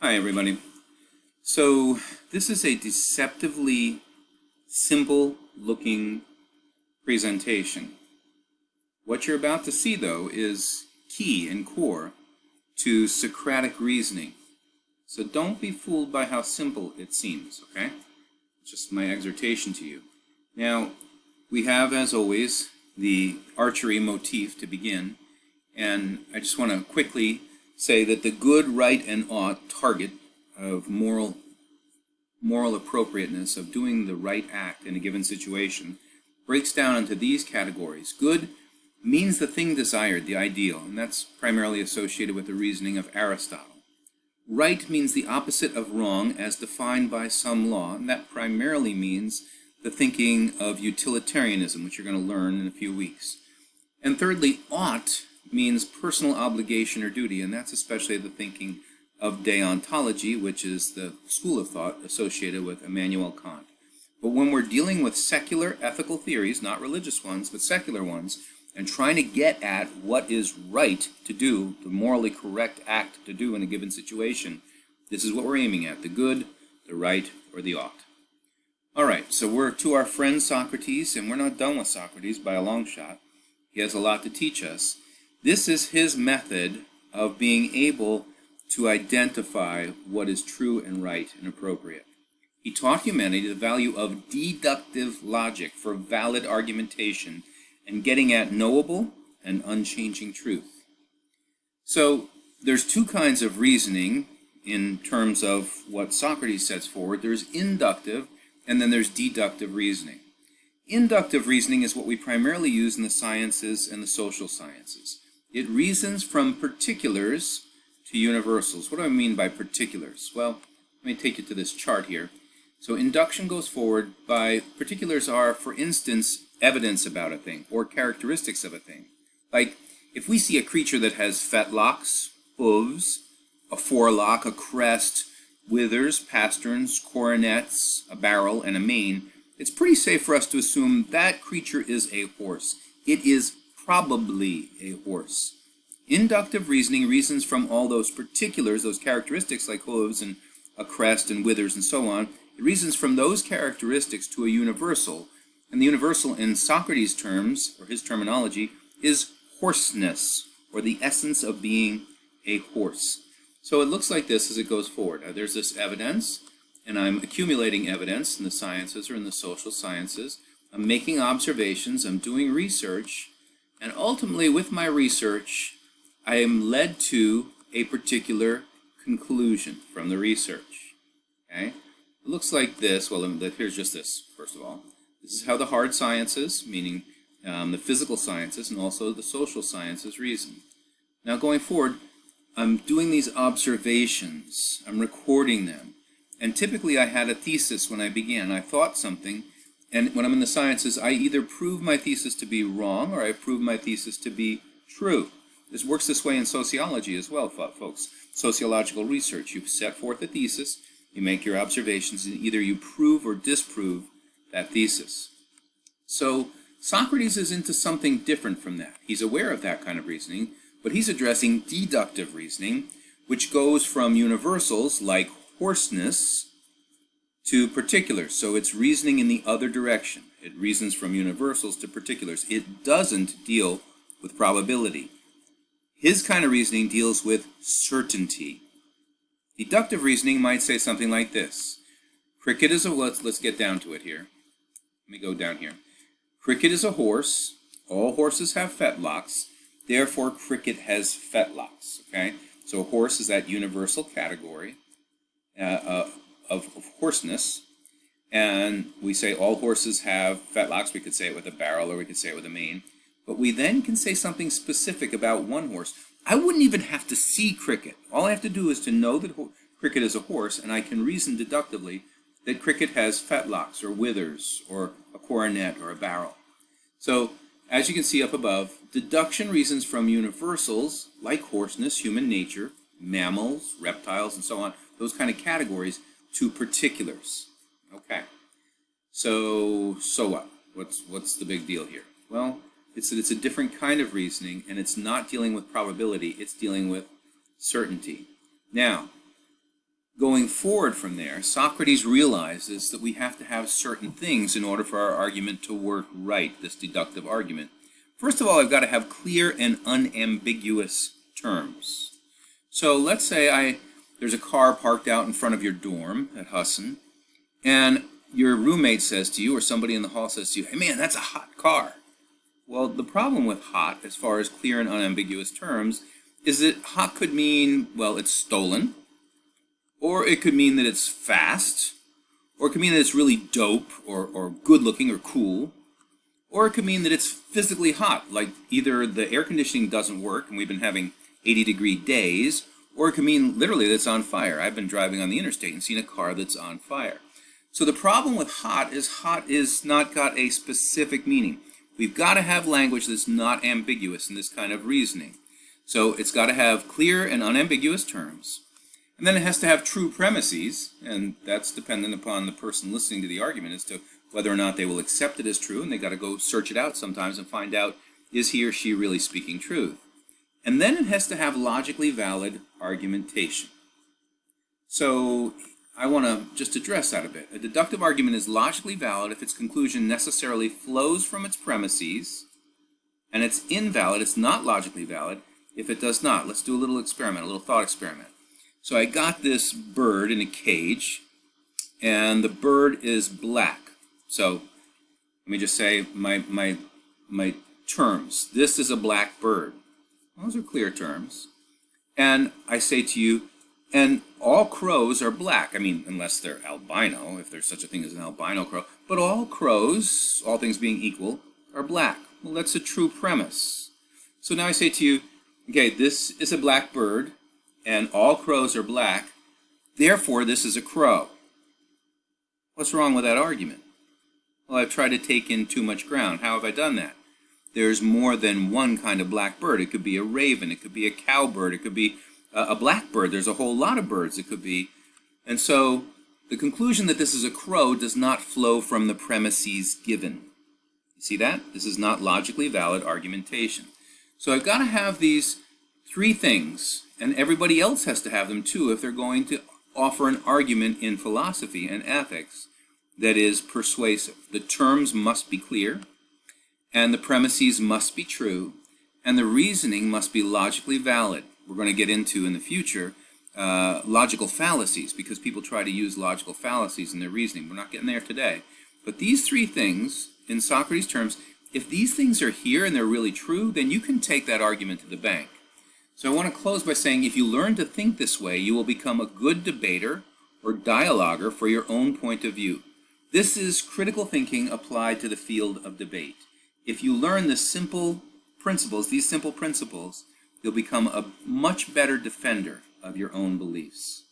Hi, everybody. So this is a deceptively simple looking presentation. What you're about to see, though, is key and core to Socratic reasoning. So don't be fooled by how simple it seems, okay? Just my exhortation to you. Now, we have, as always, the archery motif to begin, and I just want to quickly say that the good, right, and ought target of moral appropriateness of doing the right act in a given situation breaks down into these categories. Good means the thing desired, the ideal, and that's primarily associated with the reasoning of Aristotle. Right means the opposite of wrong as defined by some law, and that primarily means the thinking of utilitarianism, which you're going to learn in a few weeks. And thirdly, ought means personal obligation or duty, and that's especially the thinking of deontology, which is the school of thought associated with Immanuel Kant. But when we're dealing with secular ethical theories, not religious ones, but secular ones, and trying to get at what is right to do, the morally correct act to do in a given situation, this is what we're aiming at, the good, the right, or the ought. All right, so we're to our friend Socrates, and we're not done with Socrates by a long shot. He has a lot to teach us. This is his method of being able to identify what is true and right and appropriate. He taught humanity the value of deductive logic for valid argumentation and getting at knowable and unchanging truth. So there's two kinds of reasoning in terms of what Socrates sets forward. There's inductive and then there's deductive reasoning. Inductive reasoning is what we primarily use in the sciences and the social sciences. It reasons from particulars to universals. What do I mean by particulars? Well, let me take you to this chart here. So induction goes forward by particulars are, for instance, evidence about a thing or characteristics of a thing. Like if we see a creature that has fetlocks, hooves, a forelock, a crest, withers, pasterns, coronets, a barrel, and a mane, it's pretty safe for us to assume that creature is a horse. It is probably a horse. Inductive reasoning reasons from all those particulars, those characteristics like hooves and a crest and withers and so on. It reasons from those characteristics to a universal. And the universal in Socrates' terms, or his terminology, is horseness, or the essence of being a horse. So it looks like this as it goes forward. There's this evidence, and I'm accumulating evidence in the sciences or in the social sciences. I'm making observations, I'm doing research, and ultimately with my research, I am led to a particular conclusion from the research. Okay? It looks like this. Well, here's just this, first of all. This is how the hard sciences, meaning the physical sciences and also the social sciences, reason. Now going forward, I'm doing these observations. I'm recording them. And typically I had a thesis when I began. I thought something, and when I'm in the sciences, I either prove my thesis to be wrong or I prove my thesis to be true. This works this way in sociology as well, folks. Sociological research. You set forth a thesis, you make your observations, and either you prove or disprove that thesis. So Socrates is into something different from that. He's aware of that kind of reasoning, but he's addressing deductive reasoning, which goes from universals like horseness to particulars. So it's reasoning in the other direction. It reasons from universals to particulars. It doesn't deal with probability. His kind of reasoning deals with certainty. Deductive reasoning might say something like this. Cricket is a, let's get down to it here. Let me go down here. Cricket is a horse. All horses have fetlocks. Therefore, cricket has fetlocks. Okay? So a horse is that universal category of horseness. And we say all horses have fetlocks. We could say it with a barrel or we could say it with a mane. But we then can say something specific about one horse. I wouldn't even have to see cricket. All I have to do is to know that cricket is a horse, and I can reason deductively that cricket has fetlocks or withers or a coronet or a barrel. So, as you can see up above, deduction reasons from universals like horseness, human nature, mammals, reptiles, and so on, those kind of categories, to particulars. Okay. So what? What's the big deal here? Well, it's that it's a different kind of reasoning, and it's not dealing with probability, it's dealing with certainty. Now, going forward from there, Socrates realizes that we have to have certain things in order for our argument to work right, this deductive argument. First of all, I've got to have clear and unambiguous terms. So let's say there's a car parked out in front of your dorm at Husson, and your roommate says to you, or somebody in the hall says to you, "Hey man, that's a hot car." Well, the problem with hot, as far as clear and unambiguous terms, is that hot could mean, well, it's stolen, or it could mean that it's fast, or it could mean that it's really dope, or good looking, or cool, or it could mean that it's physically hot, like either the air conditioning doesn't work and we've been having 80-degree days, or it could mean literally that it's on fire. I've been driving on the interstate and seen a car that's on fire. So the problem with hot is not got a specific meaning. We've got to have language that's not ambiguous in this kind of reasoning. So it's got to have clear and unambiguous terms. And then it has to have true premises, and that's dependent upon the person listening to the argument as to whether or not they will accept it as true, and they got to go search it out sometimes and find out, is he or she really speaking truth? And then it has to have logically valid argumentation. So I want to just address that a bit. A deductive argument is logically valid if its conclusion necessarily flows from its premises, and it's invalid, it's not logically valid, if it does not. Let's do a little experiment, a little thought experiment. So I got this bird in a cage, and the bird is black. So let me just say my terms. This is a black bird. Those are clear terms. And I say to you, and all crows are black. I mean, unless they're albino, if there's such a thing as an albino crow. But all crows, all things being equal, are black. Well, that's a true premise. So now I say to you, okay, this is a black bird, and all crows are black. Therefore, this is a crow. What's wrong with that argument? Well, I've tried to take in too much ground. How have I done that? There's more than one kind of black bird. It could be a raven. It could be a cowbird. It could be a blackbird. There's a whole lot of birds it could be. And so the conclusion that this is a crow does not flow from the premises given. You see that? This is not logically valid argumentation. So I've got to have these three things, and everybody else has to have them too if they're going to offer an argument in philosophy and ethics that is persuasive. The terms must be clear, and the premises must be true, and the reasoning must be logically valid. We're going to get into in the future logical fallacies, because people try to use logical fallacies in their reasoning. We're not getting there today. But these three things, in Socrates' terms, if these things are here and they're really true, then you can take that argument to the bank. So I want to close by saying, if you learn to think this way, you will become a good debater or dialoguer for your own point of view. This is critical thinking applied to the field of debate. If you learn the simple principles, these simple principles, you'll become a much better defender of your own beliefs.